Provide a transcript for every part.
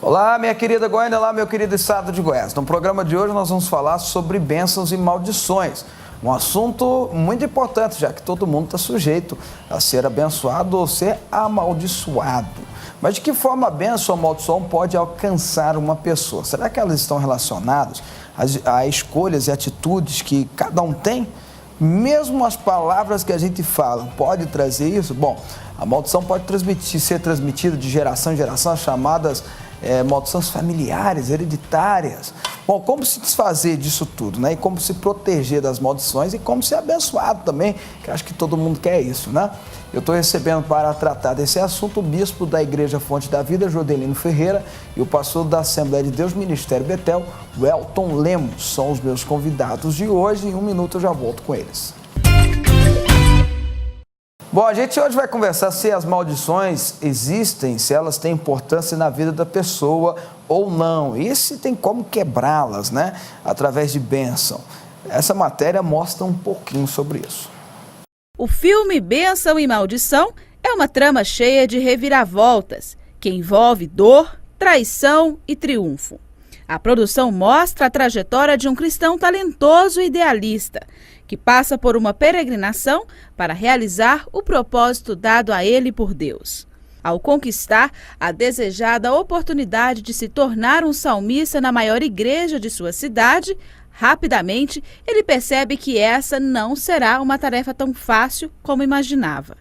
Olá, minha querida Goiânia, olá, meu querido estado de Goiás. No programa de hoje nós vamos falar sobre bênçãos e maldições. Um assunto muito importante, já que todo mundo está sujeito a ser abençoado ou ser amaldiçoado. Mas de que forma a bênção ou a maldição pode alcançar uma pessoa? Será que elas estão relacionadas a escolhas e atitudes que cada um tem? Mesmo as palavras que a gente fala, pode trazer isso? Bom, a maldição pode ser transmitida de geração em geração, as chamadas maldições familiares, hereditárias. Bom, como se desfazer disso tudo, né? E como se proteger das maldições e como ser abençoado também, que acho que todo mundo quer isso, né? Eu estou recebendo para tratar desse assunto o bispo da Igreja Fonte da Vida, Jodelino Ferreira, e o pastor da Assembleia de Deus, Ministério Betel, Welton Lemos. São os meus convidados de hoje. Em um minuto eu já volto com eles. Bom, a gente hoje vai conversar se as maldições existem, se elas têm importância na vida da pessoa ou não. E se tem como quebrá-las, né? Através de bênção. Essa matéria mostra um pouquinho sobre isso. O filme Bênção e Maldição é uma trama cheia de reviravoltas, que envolve dor, traição e triunfo. A produção mostra a trajetória de um cristão talentoso e idealista, que passa por uma peregrinação para realizar o propósito dado a ele por Deus. Ao conquistar a desejada oportunidade de se tornar um salmista na maior igreja de sua cidade, rapidamente ele percebe que essa não será uma tarefa tão fácil como imaginava.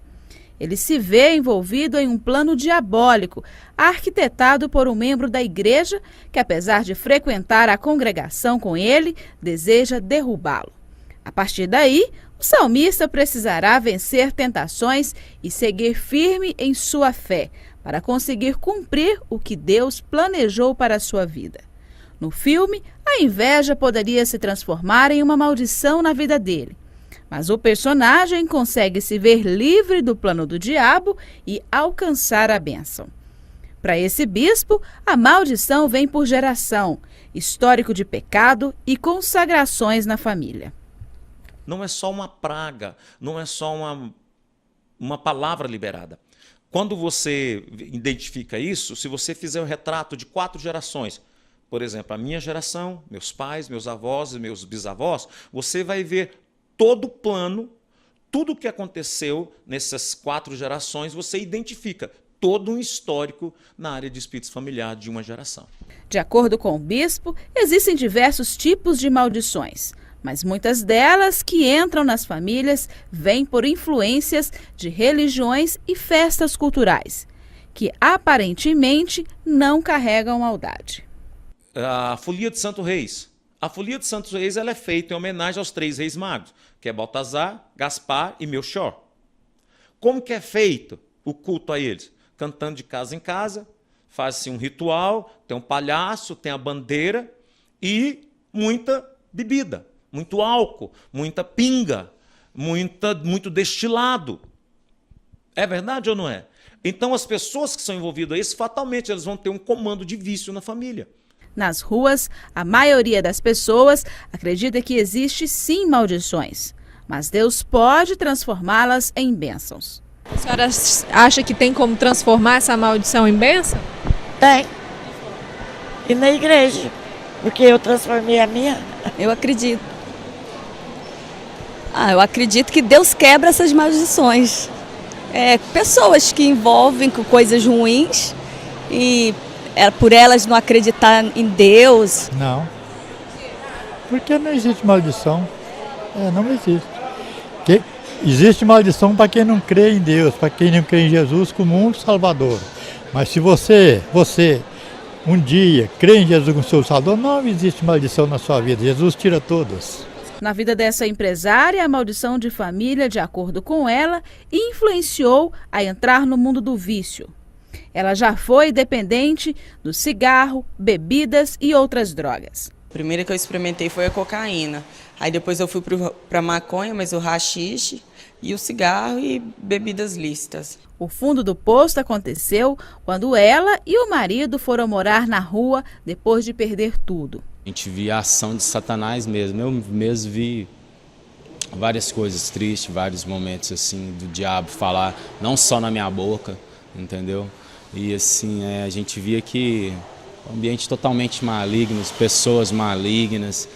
Ele se vê envolvido em um plano diabólico, arquitetado por um membro da igreja que, apesar de frequentar a congregação com ele, deseja derrubá-lo. A partir daí, o salmista precisará vencer tentações e seguir firme em sua fé para conseguir cumprir o que Deus planejou para a sua vida. No filme, a inveja poderia se transformar em uma maldição na vida dele, mas o personagem consegue se ver livre do plano do diabo e alcançar a bênção. Para esse bispo, a maldição vem por geração, histórico de pecado e consagrações na família. Não é só uma praga, não é só uma palavra liberada. Quando você identifica isso, se você fizer o retrato de 4 gerações, por exemplo, a minha geração, meus pais, meus avós e meus bisavós, você vai ver todo o plano, tudo o que aconteceu nessas 4 gerações, você identifica todo um histórico na área de espíritos familiares de uma geração. De acordo com o bispo, existem diversos tipos de maldições, mas muitas delas que entram nas famílias vêm por influências de religiões e festas culturais, que aparentemente não carregam maldade. A Folia de Santo Reis. A Folia de Santos Reis ela é feita em homenagem aos 3 reis magos, que é Baltazar, Gaspar e Melchor. Como que é feito o culto a eles? Cantando de casa em casa, faz-se um ritual, tem um palhaço, tem a bandeira e muita bebida, muito álcool, muita pinga, muito destilado. É verdade ou não é? Então as pessoas que são envolvidas a isso, fatalmente elas vão ter um comando de vício na família. Nas ruas, a maioria das pessoas acredita que existe sim maldições, mas Deus pode transformá-las em bênçãos. A senhora acha que tem como transformar essa maldição em bênção? Tem. E na igreja, porque eu transformei a minha. Eu acredito. Eu acredito que Deus quebra essas maldições. Pessoas que envolvem com coisas ruins e por elas não acreditar em Deus. Não. Porque não existe maldição. Não existe. Existe maldição para quem não crê em Deus, para quem não crê em Jesus como um Salvador. Mas se você um dia crê em Jesus como seu Salvador, não existe maldição na sua vida. Jesus tira todas. Na vida dessa empresária, a maldição de família, de acordo com ela, influenciou a entrar no mundo do vício. Ela já foi dependente do cigarro, bebidas e outras drogas. A primeira que eu experimentei foi a cocaína. Aí depois eu fui para maconha, mas o haxixe. e o cigarro e bebidas lícitas. O fundo do poço aconteceu quando ela e o marido foram morar na rua depois de perder tudo. A gente via a ação de Satanás mesmo. Eu mesmo vi várias coisas tristes, vários momentos assim do diabo falar, não só na minha boca, entendeu? E assim, a gente via que o ambiente totalmente maligno, pessoas malignas.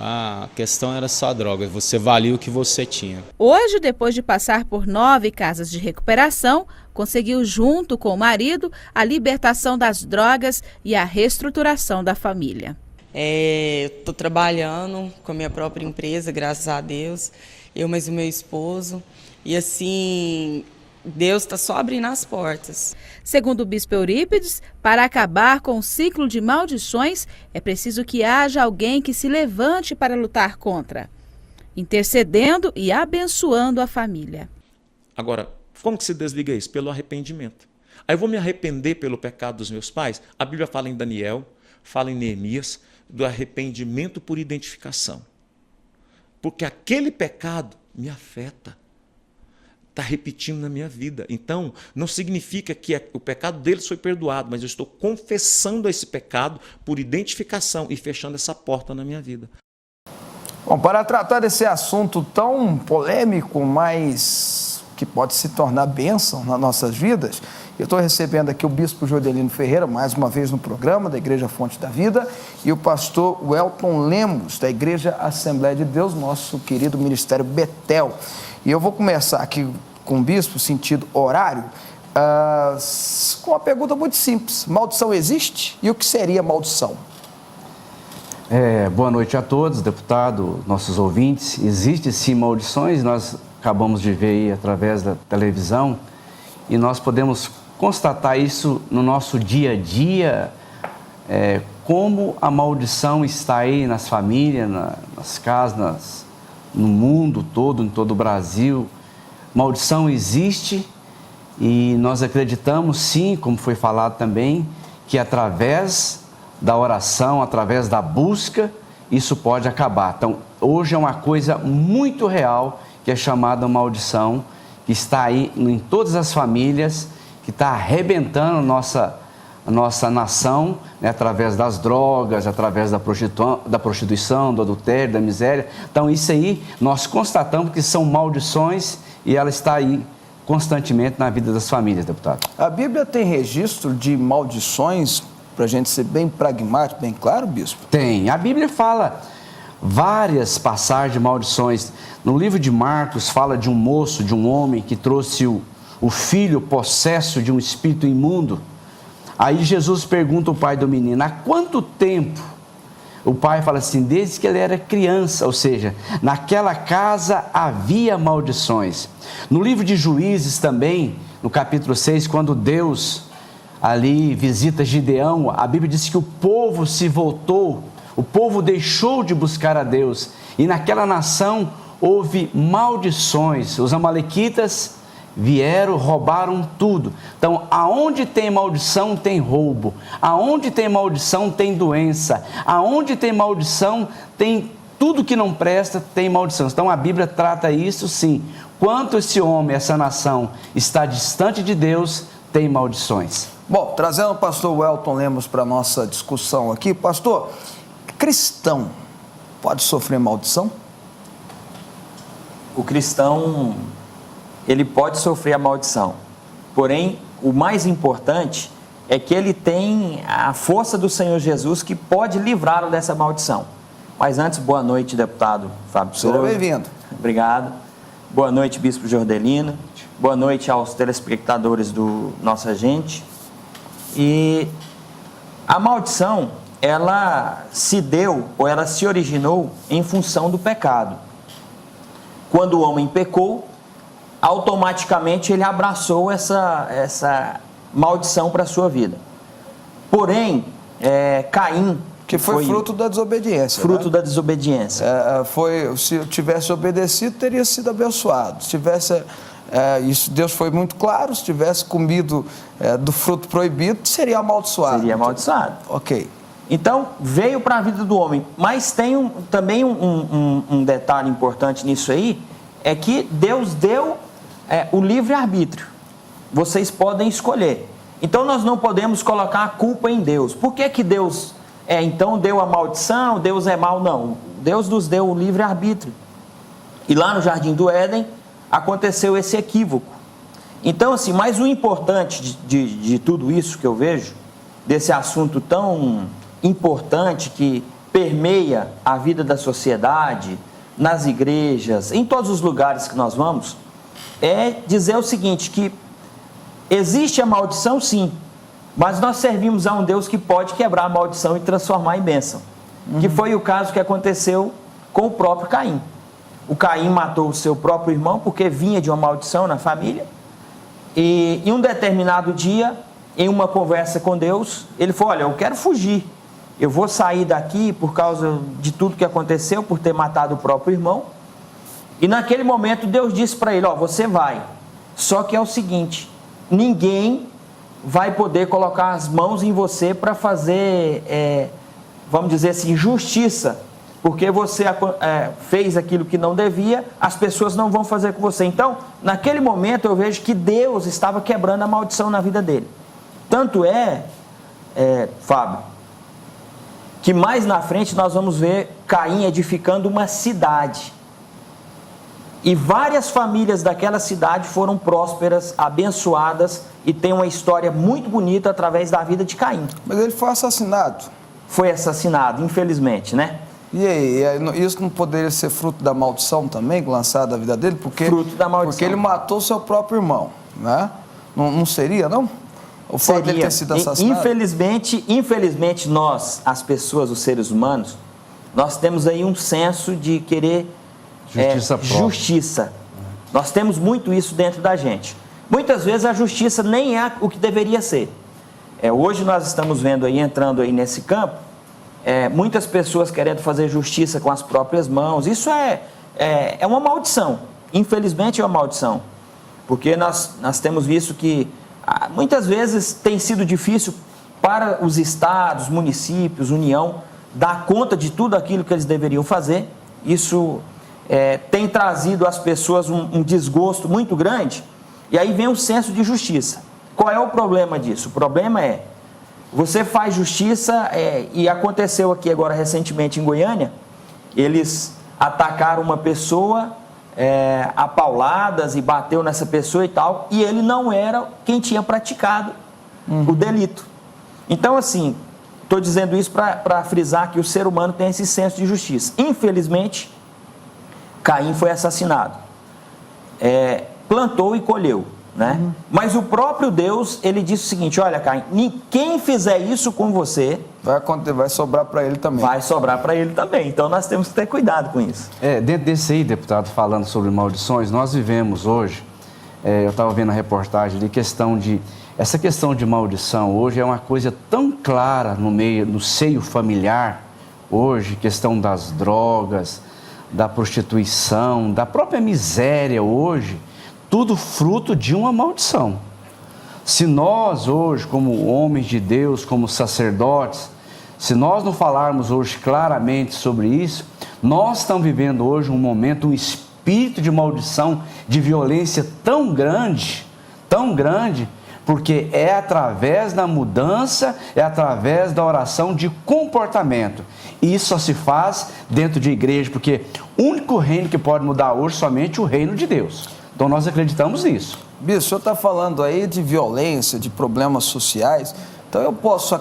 A questão era só drogas, você valia o que você tinha. Hoje, depois de passar por 9 casas de recuperação, conseguiu, junto com o marido, a libertação das drogas e a reestruturação da família. Estou trabalhando com a minha própria empresa, graças a Deus, eu mais o meu esposo, e assim, Deus está só abrindo as portas. Segundo o bispo Eurípides, para acabar com o ciclo de maldições, é preciso que haja alguém que se levante para lutar contra, intercedendo e abençoando a família. Agora, como que se desliga isso? Pelo arrependimento. Aí eu vou me arrepender pelo pecado dos meus pais? A Bíblia fala em Daniel, fala em Neemias, do arrependimento por identificação. Porque aquele pecado me afeta. Está repetindo na minha vida. Então, não significa que o pecado deles foi perdoado, mas eu estou confessando esse pecado por identificação e fechando essa porta na minha vida. Bom, para tratar desse assunto tão polêmico, mas que pode se tornar bênção nas nossas vidas, eu estou recebendo aqui o bispo Jordelino Ferreira, mais uma vez no programa da Igreja Fonte da Vida, e o pastor Welton Lemos, da Igreja Assembleia de Deus, nosso querido Ministério Betel. E eu vou começar aqui com o bispo, sentido horário, com uma pergunta muito simples. Maldição existe? E o que seria maldição? Boa noite a todos, deputado, nossos ouvintes. Existem sim maldições, nós acabamos de ver aí através da televisão, e nós podemos constatar isso no nosso dia a dia, como a maldição está aí nas famílias, nas casas, no mundo todo, em todo o Brasil. Maldição existe e nós acreditamos sim, como foi falado também, que através da oração, através da busca, isso pode acabar. Então, hoje é uma coisa muito real que é chamada maldição, que está aí em todas as famílias, que está arrebentando a nossa nação, né, através das drogas, através da prostituição, do adultério, da miséria. Então, isso aí, nós constatamos que são maldições e ela está aí constantemente na vida das famílias, deputado. A Bíblia tem registro de maldições, para a gente ser bem pragmático, bem claro, bispo? Tem. A Bíblia fala várias passagens de maldições. No livro de Marcos, fala de um moço, de um homem que trouxe o filho possesso de um espírito imundo. Aí Jesus pergunta ao pai do menino, há quanto tempo? O pai fala assim, desde que ele era criança, ou seja, naquela casa havia maldições. No livro de Juízes também, no capítulo 6, quando Deus ali visita Gideão, a Bíblia diz que o povo se voltou, o povo deixou de buscar a Deus, e naquela nação houve maldições. Os amalequitas vieram, roubaram tudo. Então, aonde tem maldição, tem roubo. Aonde tem maldição, tem doença. Aonde tem maldição, tem tudo que não presta, tem maldição. Então, a Bíblia trata isso sim. Quanto esse homem, essa nação, está distante de Deus, tem maldições. Bom, trazendo o pastor Welton Lemos para a nossa discussão aqui. Pastor, cristão pode sofrer maldição? O cristão, ele pode sofrer a maldição, porém, o mais importante é que ele tem a força do Senhor Jesus que pode livrá-lo dessa maldição. Mas antes, boa noite, deputado Fábio Souza. Seja bem-vindo. Obrigado. Boa noite, bispo Jordelino. Boa noite aos telespectadores do Nossa Gente. E a maldição, ela se deu, ou ela se originou em função do pecado. Quando o homem pecou, automaticamente ele abraçou essa maldição para a sua vida. Porém, Caim... Que foi fruto da desobediência. Fruto, né? Da desobediência. Se eu tivesse obedecido, teria sido abençoado. Se tivesse... isso Deus foi muito claro, se tivesse comido do fruto proibido, seria amaldiçoado. Seria amaldiçoado. Ok. Então, veio para a vida do homem. Mas tem também um detalhe importante nisso aí, é que Deus deu o livre-arbítrio. Vocês podem escolher. Então nós não podemos colocar a culpa em Deus. Por que Deus então deu a maldição, Deus é mau? Não. Deus nos deu o livre-arbítrio. E lá no Jardim do Éden aconteceu esse equívoco. Então, assim, mas o importante de tudo isso que eu vejo, desse assunto tão importante que permeia a vida da sociedade, nas igrejas, em todos os lugares que nós vamos, é dizer o seguinte, que existe a maldição sim, mas nós servimos a um Deus que pode quebrar a maldição e transformar em bênção. Que foi o caso que aconteceu com o próprio Caim. O Caim matou o seu próprio irmão porque vinha de uma maldição na família. E em um determinado dia, em uma conversa com Deus, ele falou, olha, eu quero fugir. Eu vou sair daqui por causa de tudo que aconteceu, por ter matado o próprio irmão. E naquele momento Deus disse para ele, você vai. Só que é o seguinte, ninguém vai poder colocar as mãos em você para fazer, vamos dizer assim, justiça. Porque você fez aquilo que não devia, as pessoas não vão fazer com você. Então, naquele momento eu vejo que Deus estava quebrando a maldição na vida dele. Tanto Fábio, que mais na frente nós vamos ver Caim edificando uma cidade. E várias famílias daquela cidade foram prósperas, abençoadas e tem uma história muito bonita através da vida de Caim. Mas ele foi assassinado. Foi assassinado, infelizmente, né? E aí, isso não poderia ser fruto da maldição também, lançada da vida dele? Fruto da maldição. Porque ele matou seu próprio irmão, né? Não seria, não? O fato dele ter sido assassinado? Infelizmente nós, as pessoas, os seres humanos, nós temos aí um senso de querer justiça. Nós temos muito isso dentro da gente. Muitas vezes a justiça nem é o que deveria ser. Hoje nós estamos vendo aí, entrando aí nesse campo, muitas pessoas querendo fazer justiça com as próprias mãos. Isso é uma maldição. Infelizmente é uma maldição. Porque nós temos visto que muitas vezes tem sido difícil para os estados, municípios, União, dar conta de tudo aquilo que eles deveriam fazer. Isso tem trazido às pessoas um desgosto muito grande. E aí vem o senso de justiça. Qual é o problema disso? O problema você faz justiça, e aconteceu aqui agora recentemente em Goiânia, eles atacaram uma pessoa a pauladas e bateu nessa pessoa e tal, e ele não era quem tinha praticado o delito. Então, assim, estou dizendo isso para frisar que o ser humano tem esse senso de justiça. Infelizmente, Caim foi assassinado. Plantou e colheu. Né? Mas o próprio Deus, ele disse o seguinte, olha Caim, quem fizer isso com você... Vai sobrar para ele também. Vai sobrar para ele também, então nós temos que ter cuidado com isso. Dentro desse aí, deputado, falando sobre maldições, nós vivemos hoje, eu estava vendo a reportagem de essa questão de maldição hoje é uma coisa tão clara no seio familiar, hoje, questão das drogas, da prostituição, da própria miséria hoje, tudo fruto de uma maldição. Se nós hoje, como homens de Deus, como sacerdotes, se nós não falarmos hoje claramente sobre isso, nós estamos vivendo hoje um momento, um espírito de maldição, de violência tão grande, porque é através da mudança, é através da oração de comportamento. E isso só se faz dentro de igreja, porque o único reino que pode mudar hoje é somente o reino de Deus. Então nós acreditamos nisso. Bispo, o senhor está falando aí de violência, de problemas sociais. Então eu posso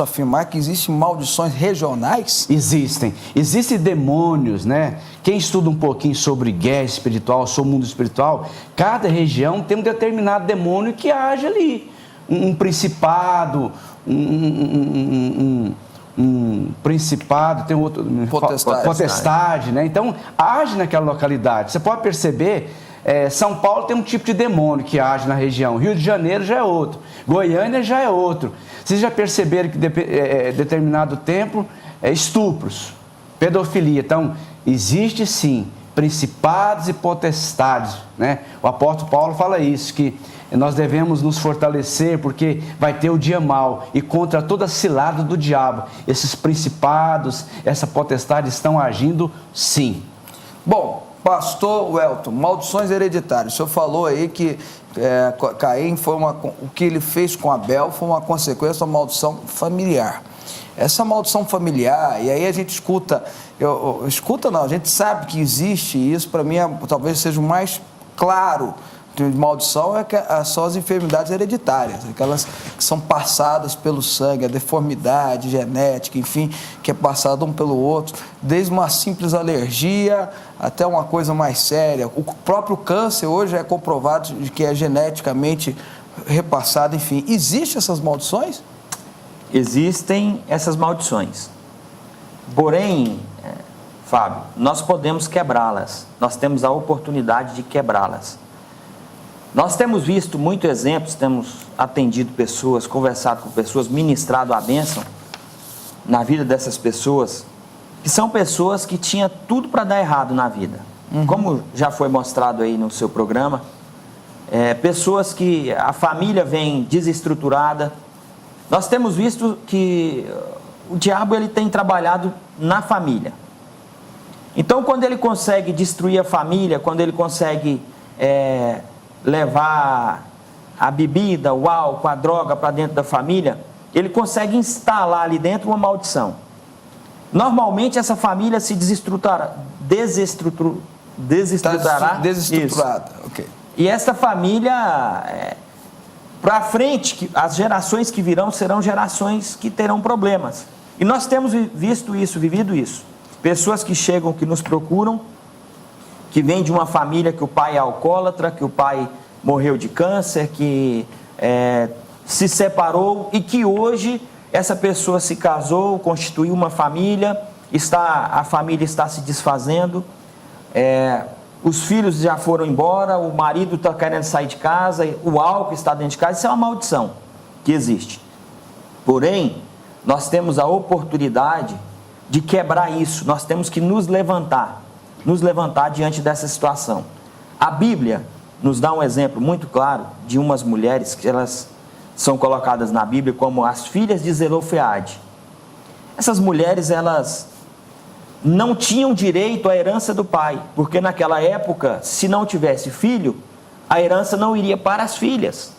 afirmar que existem maldições regionais? Existem demônios, né? Quem estuda um pouquinho sobre guerra espiritual, sobre o mundo espiritual, cada região tem um determinado demônio que age ali. Um principado, um principado, tem outro... Potestade, né? Então, age naquela localidade. Você pode perceber, São Paulo tem um tipo de demônio que age na região, Rio de Janeiro já é outro, Goiânia já é outro. Vocês já perceberam que determinado tempo, estupros, pedofilia. Então, existe sim principados e potestades, né? O apóstolo Paulo fala isso, que nós devemos nos fortalecer porque vai ter o dia mau e contra toda cilada do diabo. Esses principados, essa potestade estão agindo sim. Bom, Pastor Welton, maldições hereditárias. O senhor falou aí que Caim o que ele fez com Abel foi uma consequência da maldição familiar. Essa maldição familiar, e aí a gente escuta, a gente sabe que existe isso, para mim talvez seja o mais claro de maldição, são as enfermidades hereditárias, aquelas que são passadas pelo sangue, a deformidade genética, enfim, que é passada um pelo outro, desde uma simples alergia até uma coisa mais séria. O próprio câncer hoje é comprovado de que é geneticamente repassado, enfim. Existem essas maldições? Existem essas maldições. Porém, Fábio, nós podemos quebrá-las. Nós temos a oportunidade de quebrá-las. Nós temos visto muitos exemplos, temos atendido pessoas, conversado com pessoas, ministrado a bênção na vida dessas pessoas, que são pessoas que tinham tudo para dar errado na vida. Como já foi mostrado aí no seu programa, pessoas que a família vem desestruturada. Nós temos visto que o diabo ele tem trabalhado na família. Então, quando ele consegue destruir a família, quando ele consegue levar a bebida, o álcool, a droga para dentro da família, ele consegue instalar ali dentro uma maldição. Normalmente essa família se desestruturará. Desestruturada, ok. E essa família, para frente, as gerações que virão serão gerações que terão problemas. E nós temos visto isso, vivido isso. Pessoas que chegam, que nos procuram, que vem de uma família que o pai é alcoólatra, que o pai morreu de câncer, que se separou e que hoje essa pessoa se casou, constituiu uma família, a família está se desfazendo, os filhos já foram embora, o marido está querendo sair de casa, o álcool está dentro de casa. Isso é uma maldição que existe. Porém, nós temos a oportunidade de quebrar isso, nós temos que nos levantar diante dessa situação. A Bíblia nos dá um exemplo muito claro de umas mulheres que elas são colocadas na Bíblia como as filhas de Zelofeade. Essas mulheres, elas não tinham direito à herança do pai, porque naquela época, se não tivesse filho, a herança não iria para as filhas.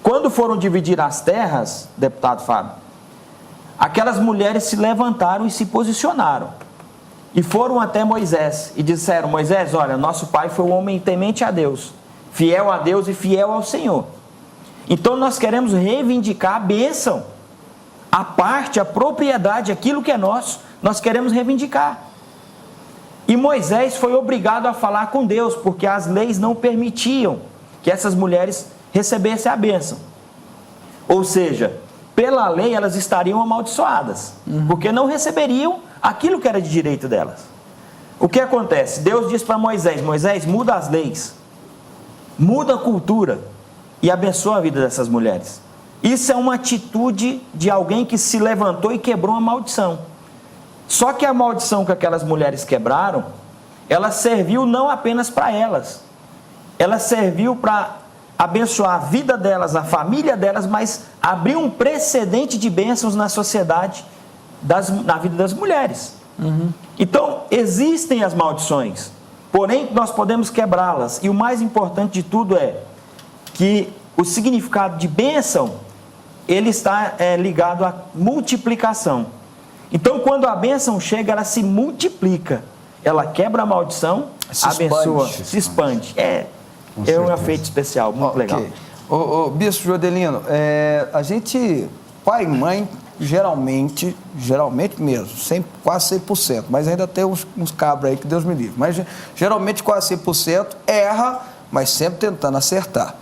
Quando foram dividir as terras, deputado Fábio, aquelas mulheres se levantaram e se posicionaram. E foram até Moisés e disseram: Moisés, olha, nosso pai foi um homem temente a Deus e fiel ao Senhor. Então nós queremos reivindicar a bênção, a parte, a propriedade, aquilo que é nosso, nós queremos reivindicar. E Moisés foi obrigado a falar com Deus, porque as leis não permitiam que essas mulheres recebessem a bênção. Ou seja, pela lei elas estariam amaldiçoadas, porque não receberiam aquilo que era de direito delas. O que acontece? Deus diz para Moisés: Moisés, muda as leis, muda a cultura e abençoa a vida dessas mulheres. Isso é uma atitude de alguém que se levantou e quebrou uma maldição. Só que a maldição que aquelas mulheres quebraram, ela serviu não apenas para elas, ela serviu para abençoar a vida delas, a família delas, mas abriu um precedente de bênçãos na sociedade, na vida das mulheres. Então, existem as maldições, porém nós podemos quebrá-las. E o mais importante de tudo é que o significado de bênção, ele está ligado à multiplicação. Então, quando a bênção chega, ela se multiplica, ela quebra a maldição, abençoa, se expande. É um efeito especial, muito legal. Bispo Jordelino, a gente, pai e mãe, geralmente mesmo, quase 100%, mas ainda tem uns cabras aí que Deus me livre, mas geralmente quase 100% erra, mas sempre tentando acertar.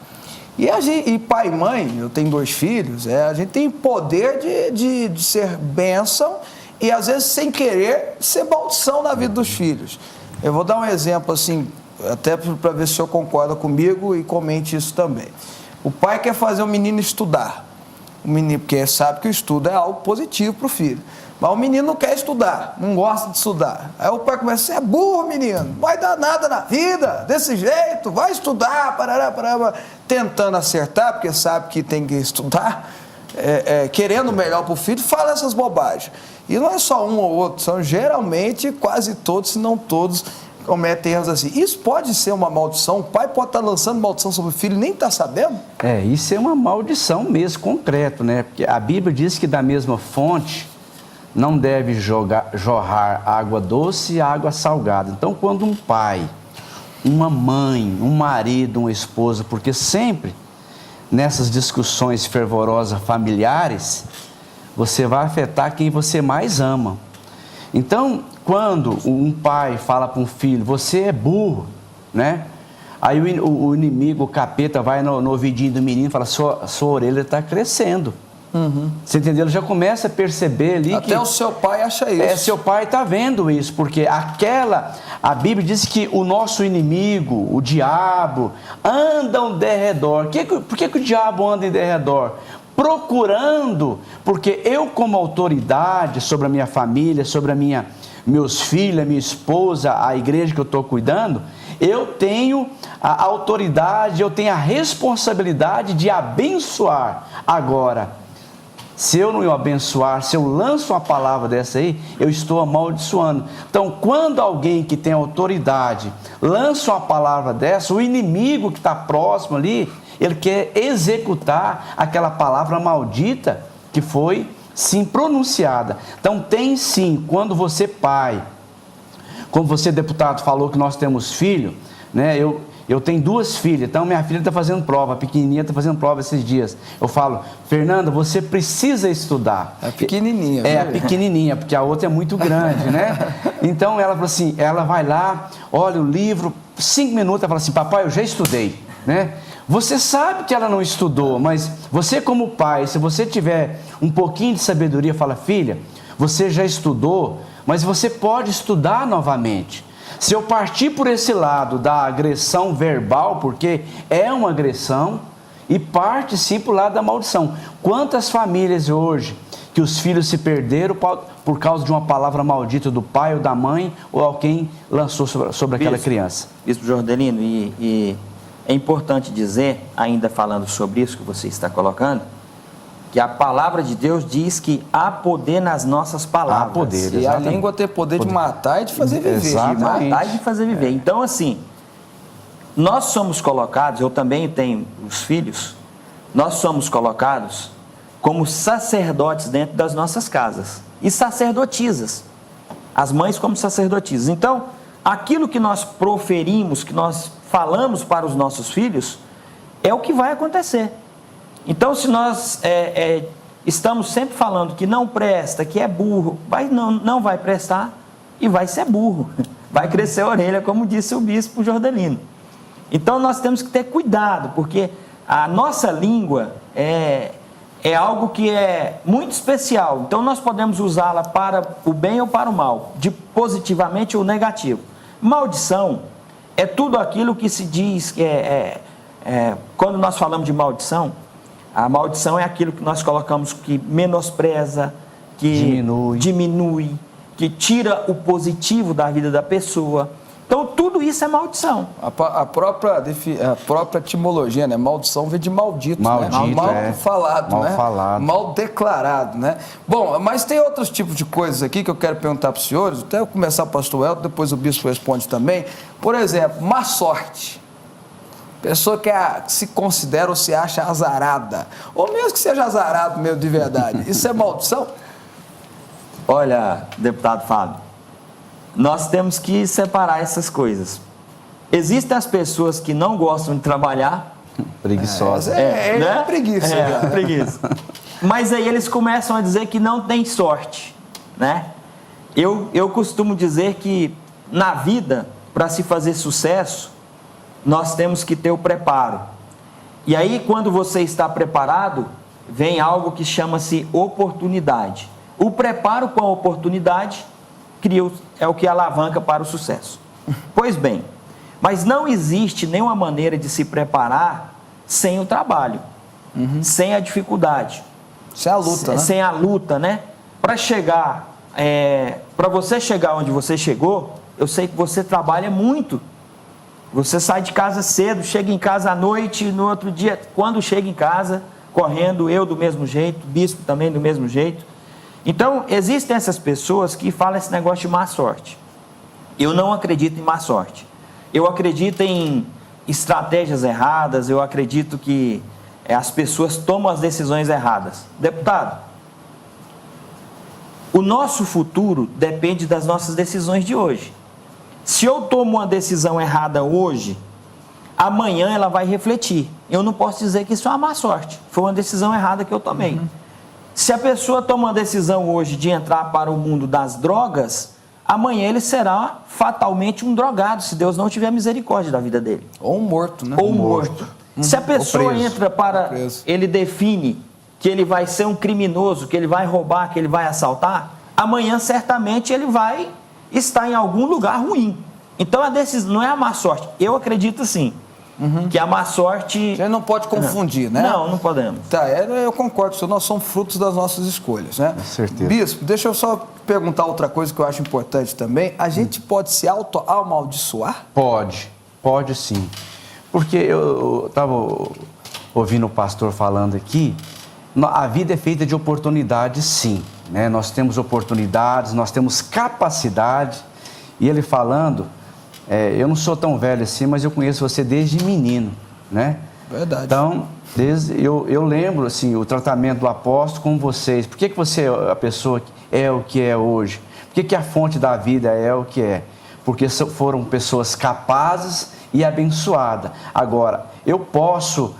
E pai e mãe, eu tenho 2 filhos, a gente tem poder de ser bênção e às vezes sem querer ser maldição na vida dos filhos. Eu vou dar um exemplo assim, até para ver se o senhor concorda comigo e comente isso também. O pai quer fazer o menino estudar, o menino, porque sabe que o estudo é algo positivo para o filho, mas o menino não quer estudar, não gosta de estudar. Aí o pai começa: você é burro, menino, não vai dar nada na vida, desse jeito, vai estudar, parará, tentando acertar, porque sabe que tem que estudar, querendo o melhor para o filho, fala essas bobagens. E não é só um ou outro, são geralmente quase todos, se não todos, cometem erros assim. Isso pode ser uma maldição? O pai pode estar lançando maldição sobre o filho e nem está sabendo? Isso é uma maldição mesmo, concreto, né? Porque a Bíblia diz que da mesma fonte não deve jorrar água doce e água salgada. Então, quando um pai, uma mãe, um marido, uma esposa, porque sempre nessas discussões fervorosas familiares, você vai afetar quem você mais ama. Então, quando um pai fala para um filho, você é burro, né? Aí o inimigo, o capeta, vai no ouvidinho do menino e fala, sua orelha está crescendo. Você entendeu? Ele já começa a perceber ali Até o seu pai acha isso. Seu pai está vendo isso, porque a Bíblia diz que o nosso inimigo, o diabo, anda ao derredor. Por que o diabo anda em derredor? Procurando, porque eu como autoridade sobre a minha família, sobre meus filhos, a minha esposa, a igreja que eu estou cuidando, eu tenho a autoridade, eu tenho a responsabilidade de abençoar. Agora, se eu não o abençoar, se eu lanço uma palavra dessa aí, eu estou amaldiçoando. Então, quando alguém que tem autoridade lança uma palavra dessa, o inimigo que está próximo ali, ele quer executar aquela palavra maldita que foi, sim, pronunciada. Então, tem sim, quando você pai, como você, deputado, falou que nós temos filho, né? Eu tenho 2 filhas, então minha filha está fazendo prova, a pequenininha está fazendo prova esses dias. Eu falo, Fernanda, você precisa estudar. A pequenininha. A pequenininha, porque a outra é muito grande, né? Então ela falou assim, ela vai lá, olha o livro, 5 minutos, ela fala assim, papai, eu já estudei, né? Você sabe que ela não estudou, mas você como pai, se você tiver um pouquinho de sabedoria, fala, filha, você já estudou, mas você pode estudar novamente. Se eu partir por esse lado da agressão verbal, porque é uma agressão, e parte sim para o lado da maldição. Quantas famílias hoje que os filhos se perderam por causa de uma palavra maldita do pai ou da mãe, ou alguém lançou sobre aquela criança? Bispo Jordelino, e é importante dizer, ainda falando sobre isso que você está colocando, que a palavra de Deus diz que há poder nas nossas palavras. Há poder, e a língua tem poder de matar e de fazer viver. Exatamente. De matar e de fazer viver. Então, assim, nós somos colocados, eu também tenho os filhos, nós somos colocados como sacerdotes dentro das nossas casas. E sacerdotisas. As mães como sacerdotisas. Então, aquilo que nós proferimos, que nós falamos para os nossos filhos, é o que vai acontecer. Então, se nós estamos sempre falando que não presta, que é burro, não vai prestar e vai ser burro. Vai crescer a orelha, como disse o bispo Jordelino. Então, nós temos que ter cuidado, porque a nossa língua é algo que é muito especial. Então, nós podemos usá-la para o bem ou para o mal, de positivamente ou negativo. Maldição é tudo aquilo que se diz que quando nós falamos de maldição, a maldição é aquilo que nós colocamos que menospreza, que diminui, que tira o positivo da vida da pessoa. Então, tudo isso é maldição. A própria etimologia, né? Maldição vem de maldito, maldito, né? Mal falado, mal né? falado. Mal declarado, né? Bom, mas tem outros tipos de coisas aqui que eu quero perguntar para os senhores. Até eu começar o pastor Elton, depois o bispo responde também. Por exemplo, má sorte. Pessoa que se considera ou se acha azarada. Ou mesmo que seja azarado mesmo de verdade. Isso é maldição? Olha, deputado Fábio, nós temos que separar essas coisas. Existem as pessoas que não gostam de trabalhar. Preguiçosa. Né? Preguiça. Preguiça. Mas aí eles começam a dizer que não tem sorte, né? Eu costumo dizer que na vida, para se fazer sucesso, nós temos que ter o preparo. E aí, quando você está preparado, vem algo que chama-se oportunidade. O preparo com a oportunidade é o que alavanca para o sucesso. Pois bem, mas não existe nenhuma maneira de se preparar sem o trabalho, sem a dificuldade. Sem a luta, né? Sem a luta, né? Para você chegar onde você chegou, eu sei que você trabalha muito. Você sai de casa cedo, chega em casa à noite, no outro dia, quando chega em casa, correndo, eu do mesmo jeito, o bispo também do mesmo jeito. Então, existem essas pessoas que falam esse negócio de má sorte. Eu não acredito em má sorte. Eu acredito em estratégias erradas, eu acredito que as pessoas tomam as decisões erradas. Deputado, o nosso futuro depende das nossas decisões de hoje. Se eu tomo uma decisão errada hoje, amanhã ela vai refletir. Eu não posso dizer que isso é uma má sorte. Foi uma decisão errada que eu tomei. Se a pessoa toma uma decisão hoje de entrar para o mundo das drogas, amanhã ele será fatalmente um drogado, se Deus não tiver misericórdia da vida dele. Ou um morto, né? Ou morto. Se a pessoa entra para... Ele define que ele vai ser um criminoso, que ele vai roubar, que ele vai assaltar, amanhã certamente ele vai estar em algum lugar ruim. Então a decisão não é a má sorte. Eu acredito sim. Que a má sorte... A gente não pode confundir, né? Não podemos. Tá, eu concordo, nós somos frutos das nossas escolhas, né? Com certeza. Bispo, deixa eu só perguntar outra coisa que eu acho importante também. A gente pode se auto-amaldiçoar? Pode sim. Porque eu estava ouvindo o pastor falando aqui, a vida é feita de oportunidades, sim. Né? Nós temos oportunidades, nós temos capacidade. E ele falando... eu não sou tão velho assim, mas eu conheço você desde menino, né? Verdade. Então, eu lembro, assim, o tratamento do apóstolo com vocês. Por que você é a pessoa que é o que é hoje? Por que a fonte da vida é o que é? Porque foram pessoas capazes e abençoadas. Agora, eu posso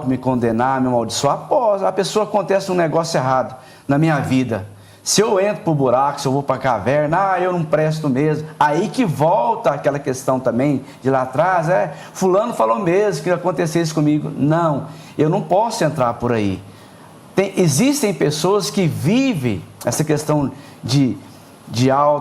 me condenar, me amaldiçoar? Posso. A pessoa acontece um negócio errado na minha vida. Se eu entro para o buraco, se eu vou para a caverna, eu não presto mesmo. Aí que volta aquela questão também de lá atrás, fulano falou mesmo que ia acontecer isso comigo. Não, eu não posso entrar por aí. Existem pessoas que vivem essa questão de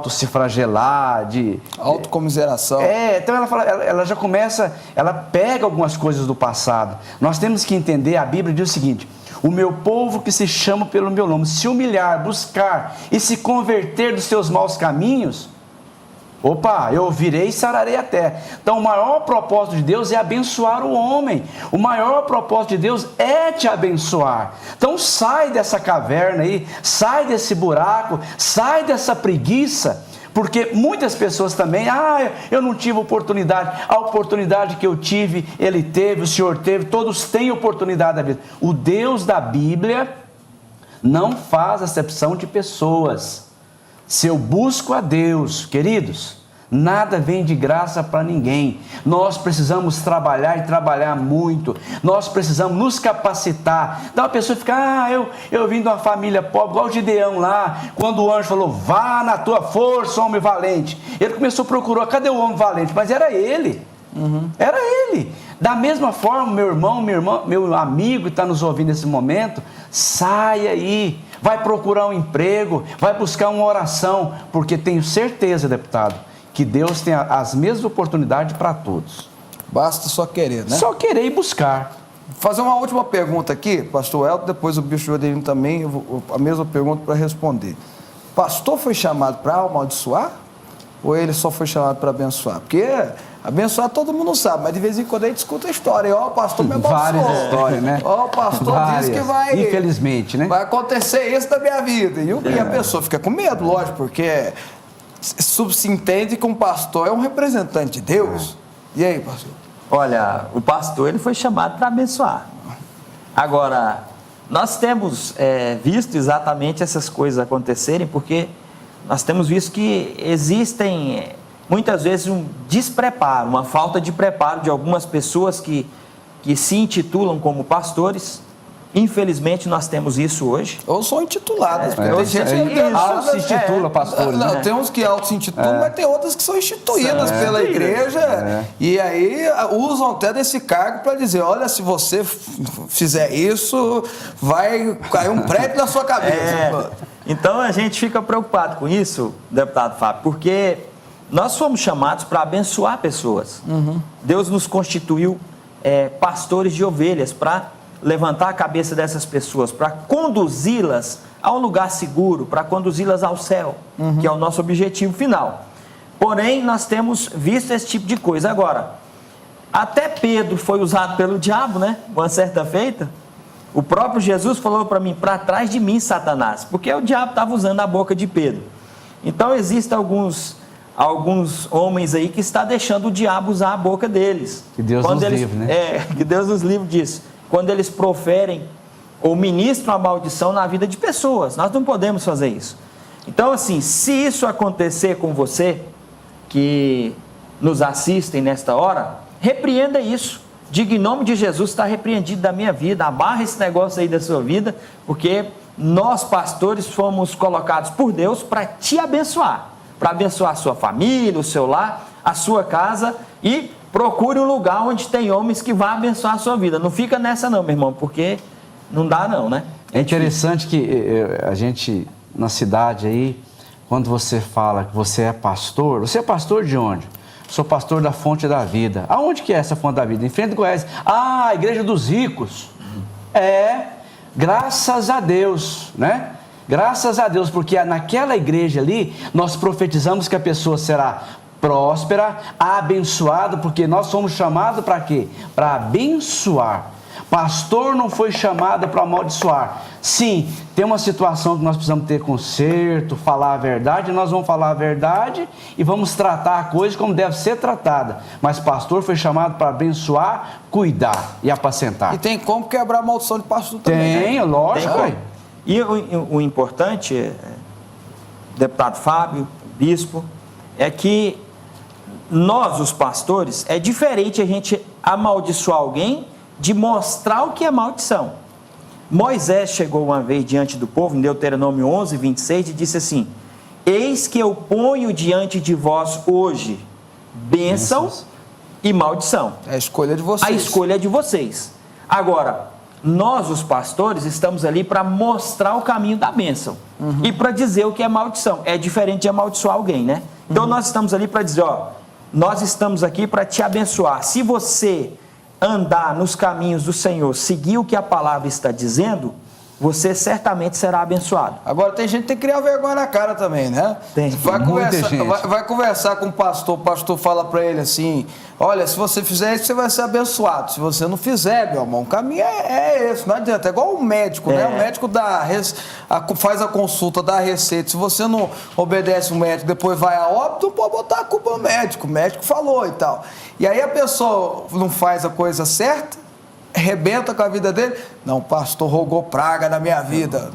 se flagelar, de... autocomiseração. Então ela já começa, ela pega algumas coisas do passado. Nós temos que entender, a Bíblia diz o seguinte... O meu povo que se chama pelo meu nome, se humilhar, buscar e se converter dos seus maus caminhos, eu ouvirei e sararei a terra. Então, o maior propósito de Deus é abençoar o homem. O maior propósito de Deus é te abençoar. Então, sai dessa caverna aí, sai desse buraco, sai dessa preguiça. Porque muitas pessoas também, eu não tive oportunidade. A oportunidade que eu tive, ele teve, o Senhor teve, todos têm oportunidade da vida. O Deus da Bíblia não faz acepção de pessoas. Se eu busco a Deus, queridos, nada vem de graça para ninguém. Nós precisamos trabalhar e trabalhar muito. Nós precisamos nos capacitar. Então a pessoa fica, eu vim de uma família pobre, igual o Gideão lá, quando o anjo falou, vá na tua força, homem valente. Ele começou a procurar, cadê o homem valente? Mas era ele. Era ele. Da mesma forma, meu irmão, meu amigo que está nos ouvindo nesse momento, sai aí, vai procurar um emprego, vai buscar uma oração, porque tenho certeza, deputado, que Deus tem as mesmas oportunidades para todos. Basta só querer, né? Só querer e buscar. Fazer uma última pergunta aqui, pastor Elton, depois o bispo Jordelino também, a mesma pergunta para responder. Pastor foi chamado para amaldiçoar? Ou ele só foi chamado para abençoar? Porque abençoar todo mundo sabe, mas de vez em quando a gente escuta a história. O pastor me abençoou. Várias histórias, né? O pastor diz que vai... Infelizmente, né? Vai acontecer isso na minha vida. E a pessoa fica com medo, lógico, porque... subentende que um pastor é um representante de Deus. E aí, pastor? Olha, o pastor ele foi chamado para abençoar. Agora, nós temos visto exatamente essas coisas acontecerem, porque nós temos visto que existem muitas vezes um despreparo, uma falta de preparo de algumas pessoas que se intitulam como pastores. Infelizmente, nós temos isso hoje. Ou são intitulados. Tem gente que se intitula pastores. Não, tem uns que auto se intitulam, mas tem outras que são instituídas pela igreja. E aí usam até desse cargo para dizer, olha, se você fizer isso, vai cair um prédio na sua cabeça. Então, a gente fica preocupado com isso, deputado Fábio, porque nós fomos chamados para abençoar pessoas. Deus nos constituiu pastores de ovelhas para levantar a cabeça dessas pessoas, para conduzi-las a um lugar seguro, para conduzi-las ao céu, que é o nosso objetivo final. Porém, nós temos visto esse tipo de coisa. Agora, até Pedro foi usado pelo diabo, né? Uma certa feita, o próprio Jesus falou para mim, para trás de mim, Satanás, porque o diabo estava usando a boca de Pedro. Então, existem alguns homens aí que está deixando o diabo usar a boca deles. Que Deus nos livre, né? Que Deus nos livre disso. Quando eles proferem ou ministram a maldição na vida de pessoas. Nós não podemos fazer isso. Então, assim, se isso acontecer com você, que nos assistem nesta hora, repreenda isso. Diga, em nome de Jesus, está repreendido da minha vida. Abarra esse negócio aí da sua vida, porque nós, pastores, fomos colocados por Deus para te abençoar. Para abençoar a sua família, o seu lar, a sua casa, e procure um lugar onde tem homens que vão abençoar a sua vida. Não fica nessa não, meu irmão, porque não dá não, né? É interessante que a gente, na cidade aí, quando você fala que você é pastor de onde? Sou pastor da Fonte da Vida. Aonde que é essa Fonte da Vida? Em frente do Goiás. Ah, a Igreja dos Ricos. Graças a Deus, né? Graças a Deus, porque naquela igreja ali, nós profetizamos que a pessoa será próspera, abençoada, porque nós somos chamados para quê? Para abençoar. Pastor não foi chamado para amaldiçoar. Sim, tem uma situação que nós precisamos ter conserto, falar a verdade, nós vamos falar a verdade e vamos tratar a coisa como deve ser tratada. Mas pastor foi chamado para abençoar, cuidar e apacentar. E tem como quebrar a maldição de pastor também. Tem, né? Lógico. Tem. E o importante, deputado Fábio, bispo, é que nós, os pastores, é diferente a gente amaldiçoar alguém de mostrar o que é maldição. Moisés chegou uma vez diante do povo, em Deuteronômio 11, 26, e disse assim: eis que eu ponho diante de vós hoje bênção e maldição. É a escolha de vocês. A escolha é de vocês. Agora, nós, os pastores, estamos ali para mostrar o caminho da bênção e para dizer o que é maldição. É diferente de amaldiçoar alguém, né? Então, nós estamos ali para dizer, nós estamos aqui para te abençoar. Se você andar nos caminhos do Senhor, seguir o que a palavra está dizendo, você certamente será abençoado. Agora, tem gente que tem que criar vergonha na cara também, né? Tem. Vai conversar com o pastor fala para ele assim: olha, se você fizer isso, você vai ser abençoado. Se você não fizer, meu irmão, o caminho é esse, não adianta. É igual o médico, né? O médico faz a consulta, dá a receita. Se você não obedece o médico, depois vai a óbito, não pode botar a culpa no médico. O médico falou e tal. E aí a pessoa não faz a coisa certa, arrebenta com a vida dele. Não, o pastor rogou praga na minha vida.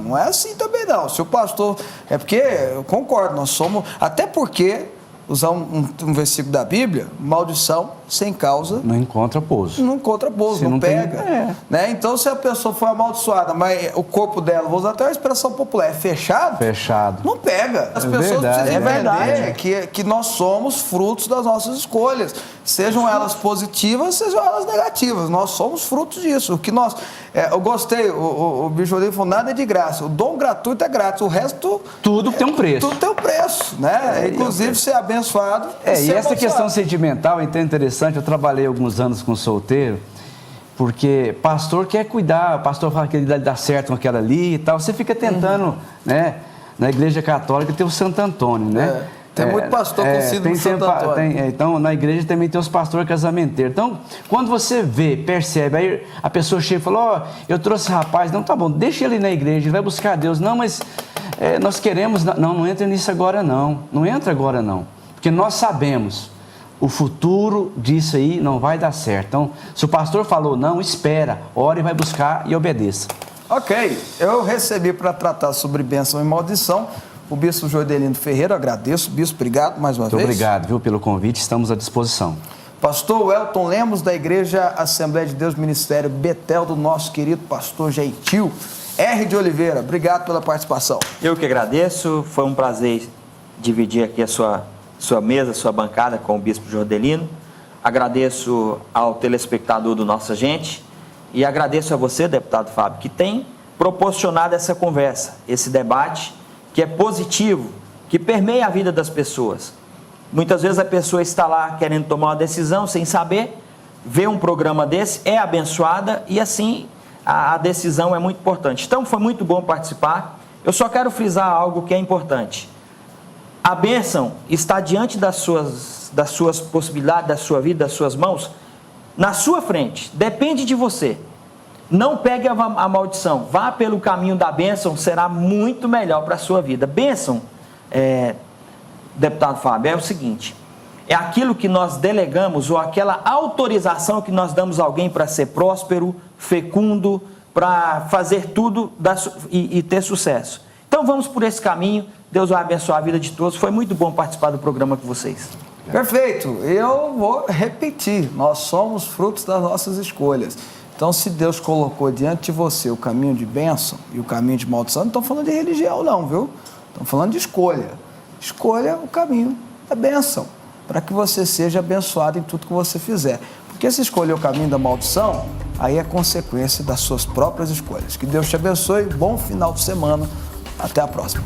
Não é assim também não. Se o pastor... É porque, eu concordo, nós somos... Até porque, usar um versículo da Bíblia, maldição sem causa... Não encontra pouso. Não encontra pouso, não pega. Né? Então, se a pessoa foi amaldiçoada, mas o corpo dela, vou usar até uma expressão popular, é fechado? Fechado. Não pega. As pessoas precisam entender que nós somos frutos das nossas escolhas. Sejam elas positivas, sejam elas negativas. Nós somos frutos disso. O que nós... eu gostei, o Bicho Rodrigo falou, nada é de graça. O dom gratuito é grátis. O resto... Tudo tem um preço. Tudo tem um preço, né? Inclusive ser abençoado. E essa questão sentimental é interessante. Eu trabalhei alguns anos com solteiro, porque pastor quer cuidar, o pastor fala que ele dá certo com aquela ali e tal. Você fica tentando, né? Na igreja católica tem o Santo Antônio, né? Tem muito pastor com síndrome de Santo Antônio. Então, na igreja também tem os pastores casamenteiros. Então, quando você vê, percebe, aí a pessoa chega e fala, eu trouxe rapaz, não, tá bom, deixa ele na igreja, ele vai buscar a Deus. Não, mas nós queremos, não entra nisso agora não entra agora não, porque nós sabemos, o futuro disso aí não vai dar certo. Então, se o pastor falou não, espera, ore, vai buscar e obedeça. Ok, eu recebi para tratar sobre bênção e maldição o bispo Jordelino Ferreira, agradeço. Bispo, obrigado mais uma vez. Muito obrigado, pelo convite, estamos à disposição. Pastor Welton Lemos, da Igreja Assembleia de Deus, Ministério Betel, do nosso querido pastor Gentil. R. de Oliveira, obrigado pela participação. Eu que agradeço, foi um prazer dividir aqui a sua mesa, sua bancada com o bispo Jordelino. Agradeço ao telespectador do Nossa Gente e agradeço a você, deputado Fábio, que tem proporcionado essa conversa, esse debate, que é positivo, que permeia a vida das pessoas. Muitas vezes a pessoa está lá querendo tomar uma decisão sem saber, vê um programa desse, é abençoada e assim a decisão é muito importante. Então foi muito bom participar. Eu só quero frisar algo que é importante. A bênção está diante das suas possibilidades, da sua vida, das suas mãos, na sua frente, depende de você. Não pegue a maldição, vá pelo caminho da bênção, será muito melhor para a sua vida. Bênção deputado Fábio, é o seguinte: é aquilo que nós delegamos ou aquela autorização que nós damos a alguém para ser próspero, fecundo, para fazer tudo e ter sucesso. Então vamos por esse caminho. Deus vai abençoar a vida de todos. Foi muito bom participar do programa com vocês. Perfeito. Eu vou repetir. Nós somos frutos das nossas escolhas. Então, se Deus colocou diante de você o caminho de bênção e o caminho de maldição, não estamos falando de religião não, viu? Estamos falando de escolha. Escolha o caminho da bênção, para que você seja abençoado em tudo que você fizer. Porque se escolher o caminho da maldição, aí é consequência das suas próprias escolhas. Que Deus te abençoe. Bom final de semana. Até a próxima.